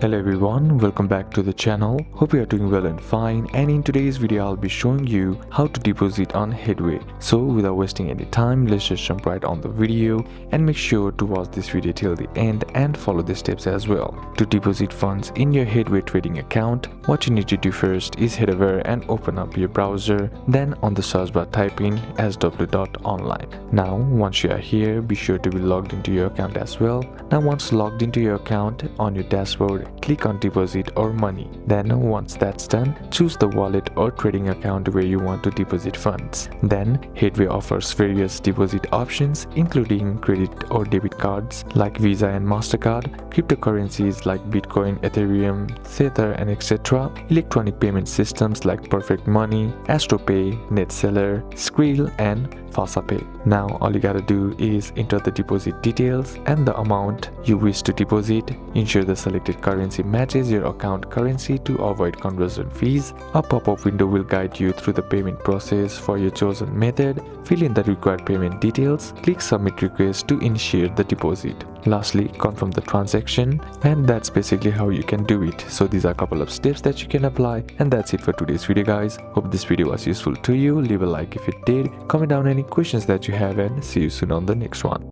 Hello everyone, welcome back to the channel. Hope you are doing well and fine, and in today's video I'll be showing you how to deposit on Headway. So without wasting any time, let's just jump right on the video and make sure to watch this video till the end and follow the steps as well. To deposit funds in your Headway trading account, what you need to do first is head over and open up your browser, then on the search bar type in sw.online. Now once you are here, be sure to be logged into your account as well. Now once logged into your account, on your dashboard click on deposit or money. Then once that's done, choose the wallet or trading account where you want to deposit funds. Then Headway offers various deposit options including credit or debit cards like Visa and MasterCard, cryptocurrencies like Bitcoin, Ethereum, Tether and etc., electronic payment systems like Perfect Money, AstroPay, NetSeller, Skrill and FasaPay. Now all you gotta do is enter the deposit details and the amount you wish to deposit. Ensure the selected currency matches your account currency to avoid conversion fees. A pop-up window will guide you through the payment process for your chosen method. Fill in the required payment details. Click submit request to initiate the deposit. Lastly, confirm the transaction, and that's basically how you can do it. So these are a couple of steps that you can apply, and that's it for today's video guys. Hope this video was useful to you. Leave a like if it did, comment down any questions that you have, and see you soon on the next one.